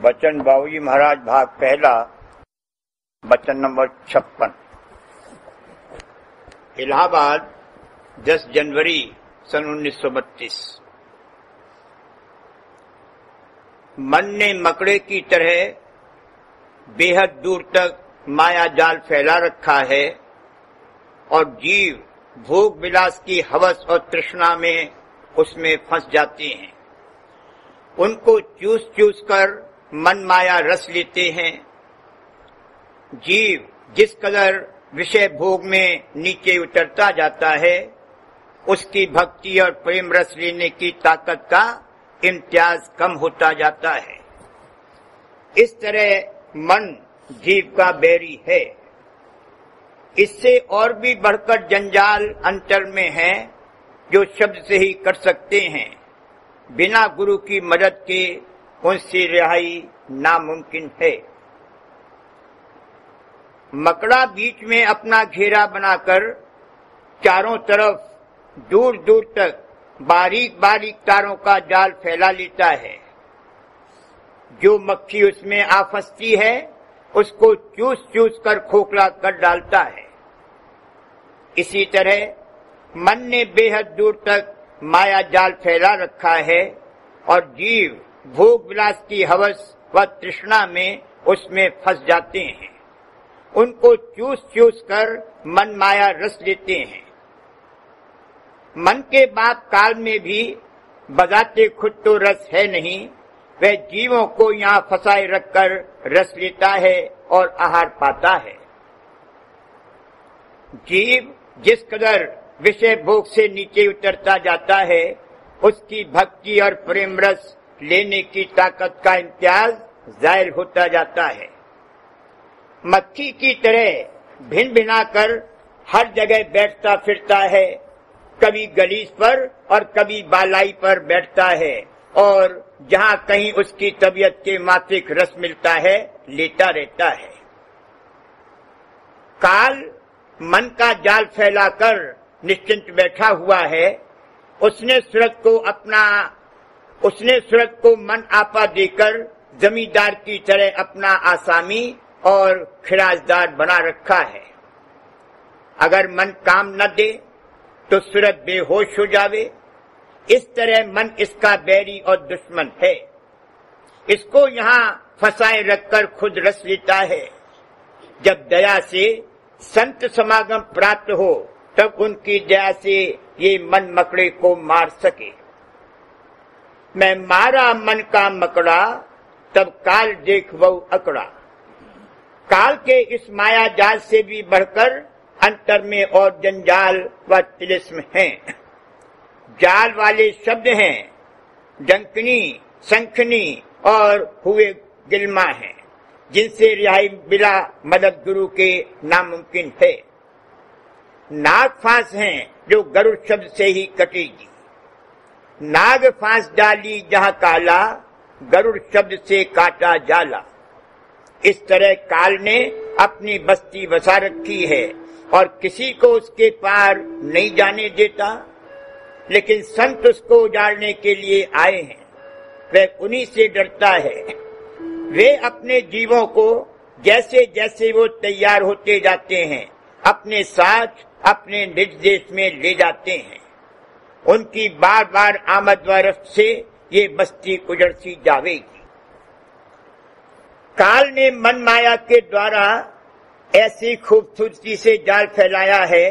वचन बाबूजी महाराज भाग पहला, वचन नंबर 56। इलाहाबाद 10 जनवरी सन 1932। मन ने मकड़े की तरह बेहद दूर तक माया जाल फैला रखा है और जीव भोग विलास की हवस और तृष्णा में उसमें फंस जाते हैं। उनको चूस चूस कर मन माया रस लेते हैं। जीव जिस कदर विषय भोग में नीचे उतरता जाता है, उसकी भक्ति और प्रेम रस लेने की ताकत का इम्तियाज कम होता जाता है। इस तरह मन जीव का बैरी है। इससे और भी बढ़कर जंजाल अंतर में है जो शब्द से ही कर सकते हैं। बिना गुरु की मदद के उनसे रिहाई नामुमकिन है। मकड़ा बीच में अपना घेरा बनाकर चारों तरफ दूर दूर तक बारीक बारीक तारों का जाल फैला लेता है। जो मक्खी उसमें आ फंसती है उसको चूस चूस कर खोखला कर डालता है। इसी तरह मन ने बेहद दूर तक माया जाल फैला रखा है और जीव भोग विलास की हवस व तृष्णा में उसमें फंस जाते हैं। उनको चूस चूस कर मन माया रस लेते हैं। मन के बाप काल में भी बजाते खुद तो रस है नहीं, वह जीवों को यहाँ फंसाए रखकर रस लेता है और आहार पाता है। जीव जिस कदर विषय भोग से नीचे उतरता जाता है, उसकी भक्ति और प्रेम रस लेने की ताकत का इम्तियाज जाहिर होता जाता है। मक्खी की तरह भिन भिना कर हर जगह बैठता फिरता है। कभी गलीच पर और कभी बालाई पर बैठता है और जहाँ कहीं उसकी तबीयत के माफिक रस मिलता है लेता रहता है। काल मन का जाल फैलाकर निश्चिंत बैठा हुआ है। उसने सूरज को मन आपा देकर जमींदार की तरह अपना आसामी और खिराजदार बना रखा है। अगर मन काम न दे तो सूरज बेहोश हो जावे। इस तरह मन इसका बैरी और दुश्मन है। इसको यहाँ फंसाए रखकर खुद रस लेता है। जब दया से संत समागम प्राप्त हो तब उनकी दया से ये मन मकड़े को मार सके। मैं मारा मन का मकड़ा, तब काल देख बहु अकड़ा। काल के इस माया जाल से भी बढ़कर अंतर में और जंजाल व तिलिस्म हैं। जाल वाले शब्द हैं डंकनी, शंखनी और हुए गिलमा हैं, जिनसे रिहाई बिना मदद गुरु के नामुमकिन है। नाग फांस हैं जो गरुड़ शब्द से ही कटेगी। नाग फांस डाली जहाँ काला, गरुड़ शब्द से काटा जाला। इस तरह काल ने अपनी बस्ती बसा रखी है और किसी को उसके पार नहीं जाने देता। लेकिन संत उसको उजाड़ने के लिए आए हैं। वह उन्हीं से डरता है। वे अपने जीवों को जैसे जैसे वो तैयार होते जाते हैं अपने साथ अपने निज देश में ले जाते हैं। उनकी बार बार आमद व रफ्त से ये बस्ती उजड़ती जावेगी। काल ने मन माया के द्वारा ऐसी खूबसूरती से जाल फैलाया है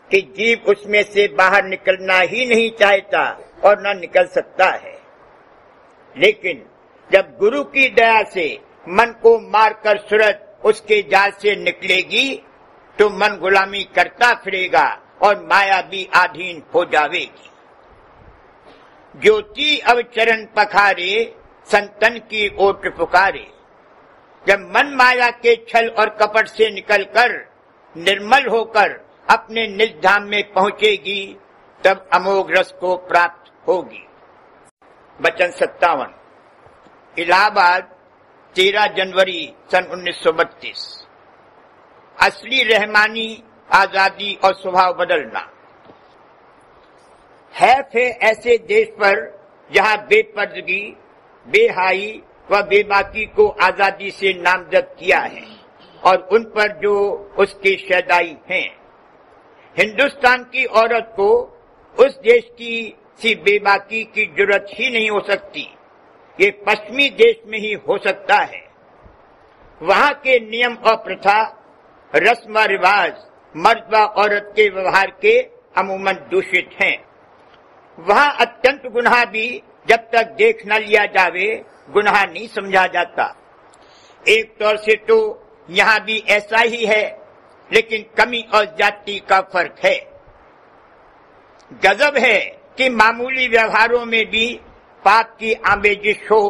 कि जीव उसमें से बाहर निकलना ही नहीं चाहता और न निकल सकता है। लेकिन जब गुरु की दया से मन को मारकर सूरज उसके जाल से निकलेगी तो मन गुलामी करता फिरेगा और माया भी अधीन हो जावेगी। ज्योति अब चरण पखारे, संतन की ओट पुकारे। जब मन माया के छल और कपट से निकलकर निर्मल होकर अपने निज धाम में पहुंचेगी, तब अमोघ रस को प्राप्त होगी। वचन 57। इलाहाबाद 13 जनवरी सन 1932। असली रहमानी आजादी और स्वभाव बदलना। है ऐसे देश पर जहाँ बेपर्दगी, बेहाई व बेबाकी को आजादी से नामजद किया है और उन पर जो उसके शहदाई हैं। हिंदुस्तान की औरत को उस देश की सी बेबाकी की जरूरत ही नहीं हो सकती। ये पश्चिमी देश में ही हो सकता है। वहां के नियम और प्रथा, रस्म व रिवाज मर्द व औरत के व्यवहार के अमूमन दूषित हैं। वहां अत्यंत गुनाह भी जब तक देख न लिया जावे गुनाह नहीं समझा जाता। एक तौर से तो यहाँ भी ऐसा ही है, लेकिन कमी और जाति का फर्क है। गजब है कि मामूली व्यवहारों में भी पाप की आमेजिश हो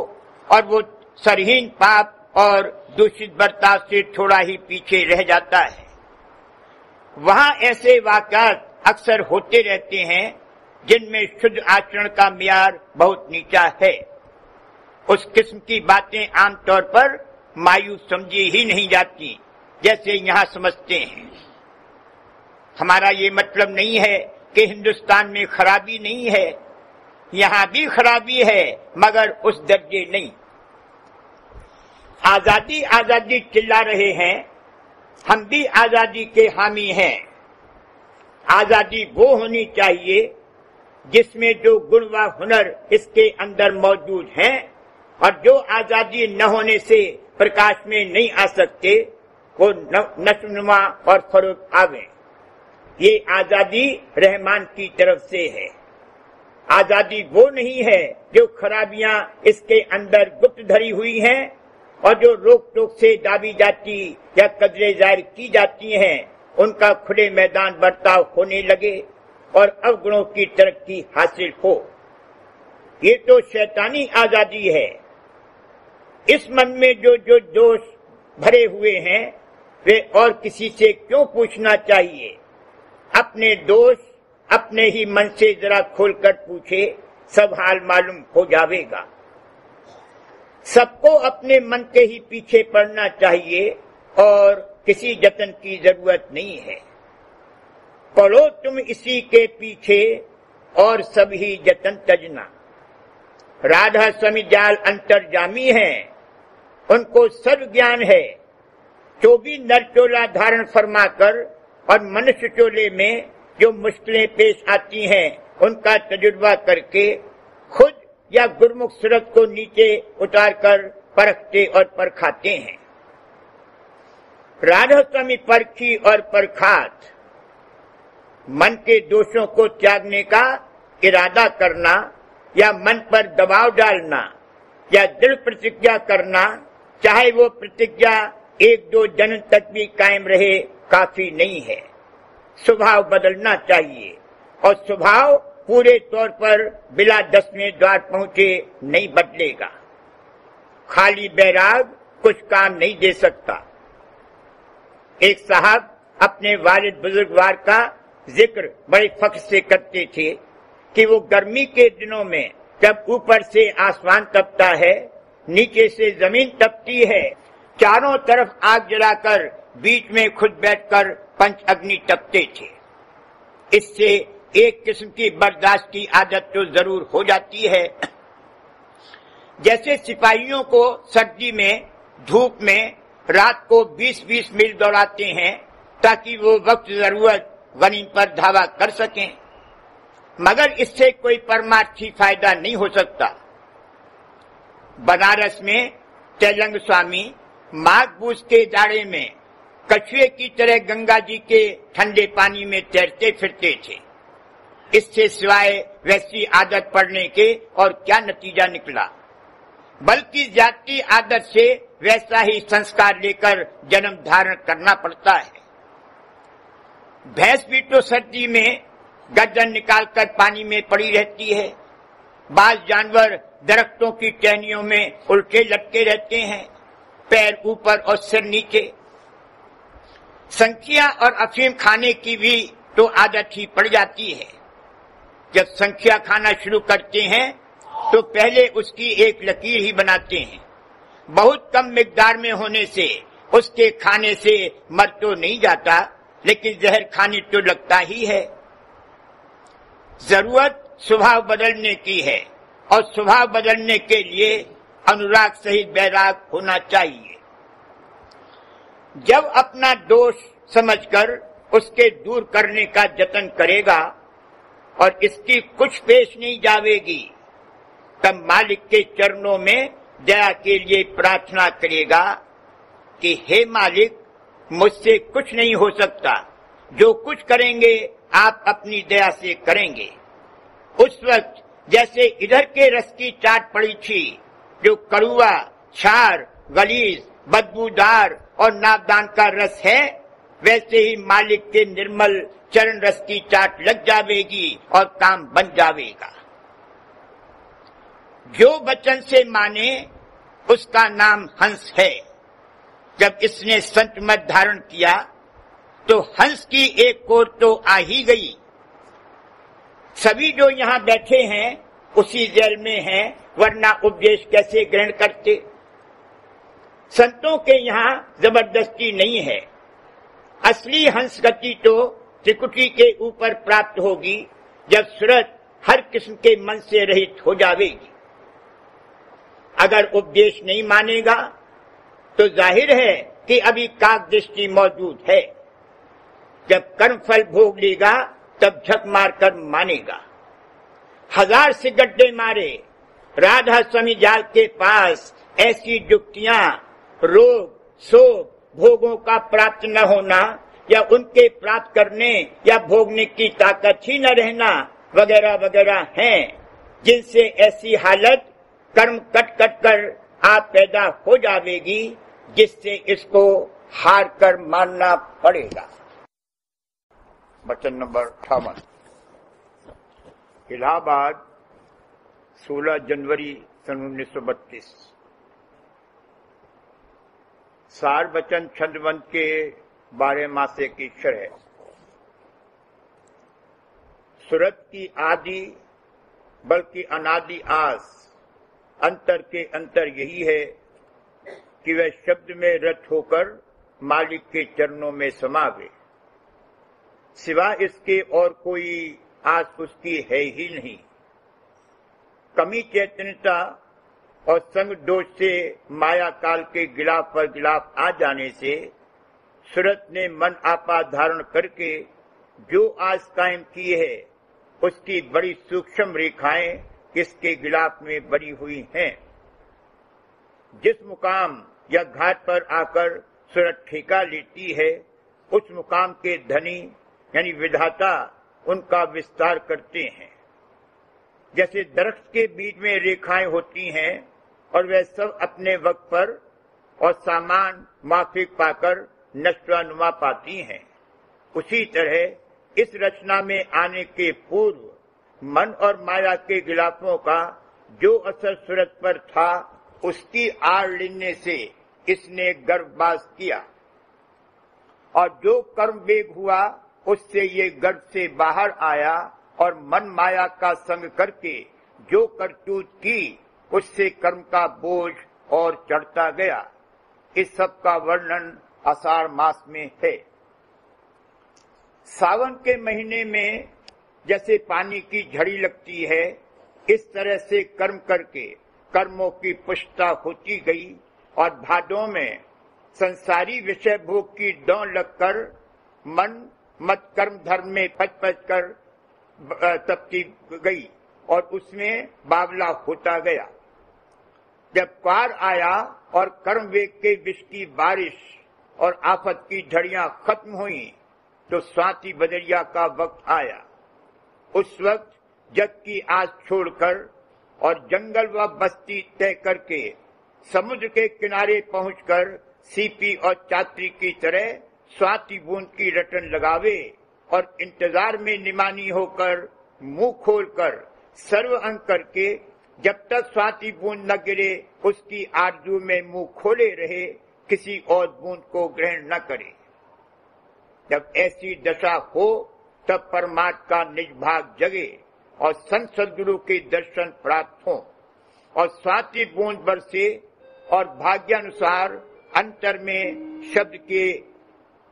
और वो सरहीन पाप और दूषित बर्ताव से थोड़ा ही पीछे रह जाता है। वहां ऐसे वाकयात अक्सर होते रहते हैं जिनमें शुद्ध आचरण का मियार बहुत नीचा है। उस किस्म की बातें आमतौर पर मायूस समझी ही नहीं जाती, जैसे यहाँ समझते हैं। हमारा ये मतलब नहीं है कि हिंदुस्तान में खराबी नहीं है, यहाँ भी खराबी है, मगर उस दर्जे नहीं। आजादी आजादी चिल्ला रहे हैं, हम भी आजादी के हामी हैं। आजादी वो होनी चाहिए जिसमें जो गुण व हुनर इसके अंदर मौजूद हैं और जो आजादी न होने से प्रकाश में नहीं आ सकते, वो नशोनुमा और फरोग आवे। ये आजादी रहमान की तरफ से है। आजादी वो नहीं है जो खराबियां इसके अंदर गुप्त धरी हुई हैं और जो रोक टोक से दाबी जाती या कदरे जाहिर की जाती हैं, उनका खुले मैदान बर्ताव होने लगे और अवगुणों की तरक्की हासिल हो। ये तो शैतानी आजादी है। इस मन में जो जो दोष भरे हुए हैं वे और किसी से क्यों पूछना चाहिए। अपने दोष अपने ही मन से जरा खोलकर पूछे, सब हाल मालूम हो जाएगा। सबको अपने मन के ही पीछे पड़ना चाहिए और किसी जतन की जरूरत नहीं है। पढ़ो तुम इसी के पीछे और सभी जतन तजना। राधा स्वामी जाल अंतर्जामी हैं, उनको सर्व ज्ञान है। जो भी नरचोला धारण फरमाकर और मनुष्य चोले में जो मुश्किलें पेश आती हैं उनका तजुर्बा करके खुद या गुरमुख सूरत को नीचे उतारकर परखते और परखाते हैं। राधा स्वामी परखी और परखात मन के दोषों को त्यागने का इरादा करना या मन पर दबाव डालना या दृढ़ प्रतिज्ञा करना, चाहे वो प्रतिज्ञा एक दो जन्म तक भी कायम रहे, काफी नहीं है। स्वभाव बदलना चाहिए और स्वभाव पूरे तौर पर बिला 10वें द्वार पहुंचे नहीं बदलेगा। खाली बैराग कुछ काम नहीं दे सकता। एक साहब अपने वालिद बुजुर्गवार का जिक्र बड़े फख्र से करते थे कि वो गर्मी के दिनों में जब ऊपर से आसमान तपता है, नीचे से जमीन तपती है, चारों तरफ आग जलाकर बीच में खुद बैठकर पंच अग्नि तपते थे। इससे एक किस्म की बर्दाश्त की आदत तो जरूर हो जाती है। जैसे सिपाहियों को सर्दी में धूप में रात को 20-20 मील दौड़ाते हैं ताकि वो वक्त जरूरत गनीम पर धावा कर सकें, मगर इससे कोई परमार्थी फायदा नहीं हो सकता। बनारस में तेलंग स्वामी माघ बूझ के जाड़े में कछुए की तरह गंगा जी के ठंडे पानी में तैरते फिरते थे। इससे सिवाय वैसी आदत पड़ने के और क्या नतीजा निकला, बल्कि जाति आदत से वैसा ही संस्कार लेकर जन्म धारण करना पड़ता है। भैंस भी तो सर्दी में गर्दन निकालकर पानी में पड़ी रहती है। बाज जानवर दरख्तों की टहनियों में उल्टे लटके रहते हैं, पैर ऊपर और सिर नीचे। संखिया और अफीम खाने की भी तो आदत ही पड़ जाती है। जब संखिया खाना शुरू करते हैं तो पहले उसकी एक लकीर ही बनाते हैं। बहुत कम मिकदार में होने से उसके खाने से मर तो नहीं जाता, लेकिन जहर खाने तो लगता ही है। जरूरत स्वभाव बदलने की है और स्वभाव बदलने के लिए अनुराग सहित वैराग होना चाहिए। जब अपना दोष समझकर उसके दूर करने का जतन करेगा और इसकी कुछ पेश नहीं जावेगी, तब मालिक के चरणों में दया के लिए प्रार्थना करेगा कि हे मालिक, मुझसे कुछ नहीं हो सकता, जो कुछ करेंगे आप अपनी दया से करेंगे। उस वक्त जैसे इधर के रस की चाट पड़ी थी, जो कड़ुआ, क्षार, गलीज, बदबूदार और नाबदान का रस है, वैसे ही मालिक के निर्मल चरण रस की चाट लग जावेगी और काम बन जावेगा। जो वचन से माने उसका नाम हंस है। जब इसने संत मत धारण किया तो हंस की एक कोर तो आ ही गई। सभी जो यहाँ बैठे हैं उसी जेल में हैं, वरना उपदेश कैसे ग्रहण करते। संतों के यहाँ जबरदस्ती नहीं है। असली हंस गति तो त्रिकुटी के ऊपर प्राप्त होगी जब सूरत हर किस्म के मन से रहित हो जावेगी। अगर उपदेश नहीं मानेगा तो जाहिर है कि अभी काक दृष्टि मौजूद है। जब कर्म फल भोग लेगा तब झक मार कर मानेगा। 1000 से गड्ढे मारे राधा स्वामी जाल के पास ऐसी युक्तियां, रोग, शोक, भोगों का प्राप्त न होना या उनके प्राप्त करने या भोगने की ताकत ही न रहना वगैरह वगैरह हैं, जिनसे ऐसी हालत कर्म कट कट कर आप पैदा हो जावेगी जिससे इसको हार कर मानना पड़ेगा। वचन नंबर 58। इलाहाबाद 16 जनवरी सन 1932। सार वचन छंदवंत के 12 मासे की शरह। सूरत की आदि बल्कि अनादि आस अंतर के अंतर यही है कि वह शब्द में रत होकर मालिक के चरणों में समावे। सिवा इसके और कोई आस उसकी है ही नहीं। कमी चैतन्यता और संग दोष से माया काल के गिलाफ पर गिलाफ आ जाने से सूरत ने मन आपा धारण करके जो आस कायम की है उसकी बड़ी सूक्ष्म रेखाएं इसके गिलाफ में बनी हुई हैं। जिस मुकाम या घाट पर आकर सूरत ठेका लेती है उस मुकाम के धनी यानी विधाता उनका विस्तार करते हैं। जैसे दरख्त के बीच में रेखाएं होती हैं और वह सब अपने वक्त पर और सामान माफिक पाकर नष्टानुमा पाती हैं, उसी तरह इस रचना में आने के पूर्व मन और माया के गिलाफों का जो असर सूरत पर था उसकी आड़ लेने से इसने गर्भवास किया और जो कर्म वेग हुआ उससे ये गर्भ से बाहर आया और मन माया का संग करके जो करतूत की उससे कर्म का बोझ और चढ़ता गया। इस सब का वर्णन आषाढ़ मास में है। सावन के महीने में जैसे पानी की झड़ी लगती है, इस तरह से कर्म करके कर्मों की पुष्टता होती गई और भादों में संसारी विषय भोग की दौड़ लगकर मन मत कर्म धर्म में पच कर तपती गई और उसमें बावला होता गया। जब क्वार आया और कर्म वेग के विष की बारिश और आफत की झड़ियां खत्म हुई तो स्वाति बदरिया का वक्त आया। उस वक्त जग की आस छोड़कर और जंगल व बस्ती तय करके समुद्र के किनारे पहुंचकर सीपी और चात्री की तरह स्वाति बूंद की रटन लगावे और इंतजार में निमानी होकर मुंह खोलकर सर्व अंग करके जब तक स्वाति बूंद न गिरे उसकी आरजू में मुंह खोले रहे, किसी और बूंद को ग्रहण न करे। जब ऐसी दशा हो तब परमात्मा का निज भाग जगे और संत सद्गुरु के दर्शन प्राप्त हो और स्वाति बूंद बरसे और भाग्यानुसार अंतर में शब्द के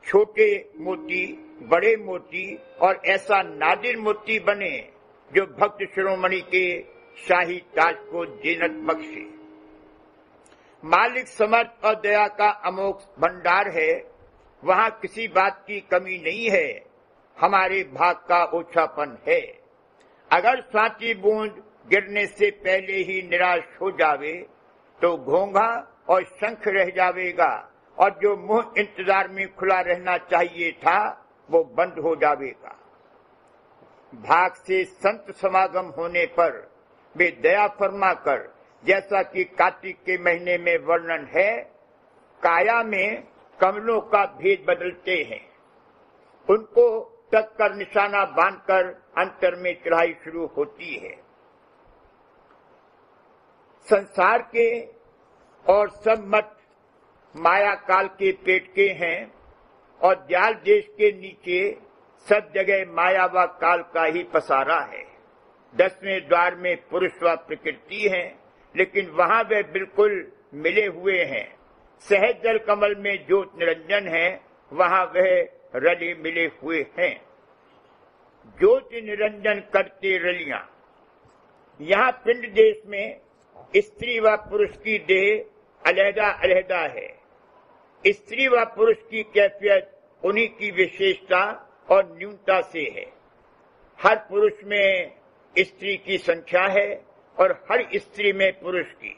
छोटे मोती, बड़े मोती और ऐसा नादिर मोती बने जो भक्त शिरोमणि के शाही ताज को जीनत बख्शे। मालिक समर्थ और दया का अमोघ भंडार है, वहां किसी बात की कमी नहीं है, हमारे भाग का ओछापन है। अगर सांची बूंद गिरने से पहले ही निराश हो जावे तो घोंघा और शंख रह जावेगा, और जो मुंह इंतजार में खुला रहना चाहिए था वो बंद हो जावेगा। भाग से संत समागम होने पर वे दया फरमाकर, जैसा कि कार्तिक के महीने में वर्णन है, काया में कमलों का भेद बदलते हैं। उनको तक कर निशाना बांधकर अंतर में चढ़ाई शुरू होती है। संसार के और सब मत माया काल के पेट के हैं, और जाल देश के नीचे सब जगह माया व काल का ही पसारा है। 10वें द्वार में पुरुष व प्रकृति है, लेकिन वहां वे बिल्कुल मिले हुए हैं। सहज जल कमल में ज्योत निरंजन है, वहां वह रले मिले हुए हैं। ज्योति निरंजन करते रलियां। यहाँ पिंड देश में स्त्री व पुरुष की देह अलहदा अलहदा है। स्त्री व पुरुष की कैफियत उन्हीं की विशेषता और न्यूनता से है। हर पुरुष में स्त्री की संख्या है और हर स्त्री में पुरुष की।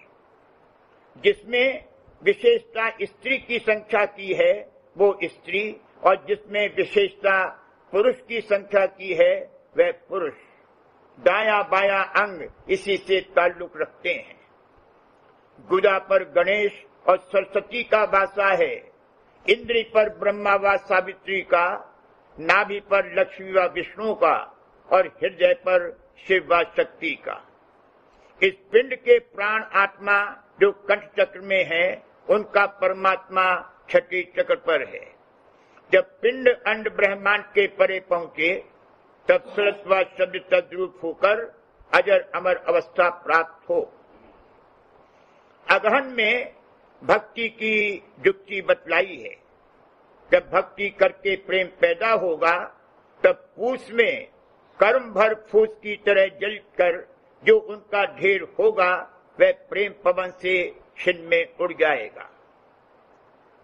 जिसमें विशेषता स्त्री की संख्या की है वो स्त्री, और जिसमें विशेषता पुरुष की संख्या की है वह पुरुष। दाया बाया अंग इसी से ताल्लुक रखते हैं। गुदा पर गणेश और सरस्वती का वासा है। इंद्री पर ब्रह्मा व सावित्री का, नाभि पर लक्ष्मी व विष्णु का, और हृदय पर शिव व शक्ति का। इस पिंड के प्राण आत्मा जो कंठ चक्र में है, उनका परमात्मा छठी चक्र पर है। जब पिंड अंड ब्रह्मांड के परे पहुंचे तब सरस व शब्द तद्रूप होकर अजर अमर अवस्था प्राप्त हो। अगहन में भक्ति की युक्ति बतलाई है। जब भक्ति करके प्रेम पैदा होगा तब पूस में कर्म भर फूस की तरह जलकर जो उनका ढेर होगा वह प्रेम पवन से छिन में उड़ जाएगा।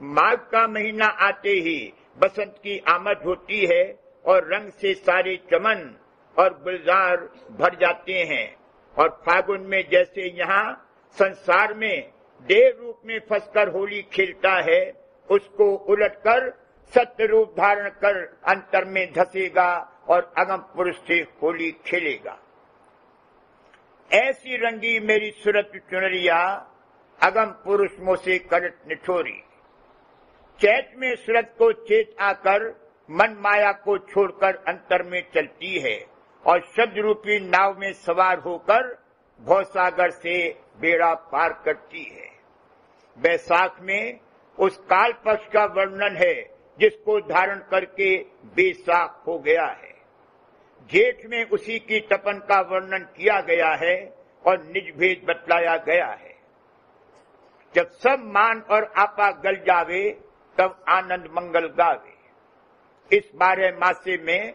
माघ का महीना आते ही बसंत की आमद होती है और रंग से सारे चमन और गुलजार भर जाते हैं। और फागुन में जैसे यहाँ संसार में देव रूप में फंसकर होली खेलता है, उसको उलटकर सत्य रूप धारण कर अंतर में धसेगा और अगम पुरुष से होली खेलेगा। ऐसी रंगी मेरी सूरत चुनरिया, अगम पुरुष मोसे करत निठोरी। चैत में सूरत को चेत आकर मन माया को छोड़कर अंतर में चलती है और शब्द रूपी नाव में सवार होकर भवसागर से बेड़ा पार करती है। बैसाख में उस काल पक्ष का वर्णन है जिसको धारण करके बैसाख हो गया है। जेठ में उसी की तपन का वर्णन किया गया है और निज भेद बतलाया गया है। जब सब मान और आपा गल जावे तब आनंद मंगल गावे। इस 12 मासे में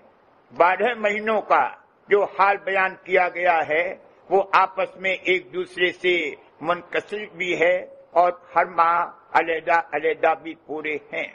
12 महीनों का जो हाल बयान किया गया है वो आपस में एक दूसरे से मुनकसिर भी है और हर माह अलहदा अलहदा भी पूरे हैं।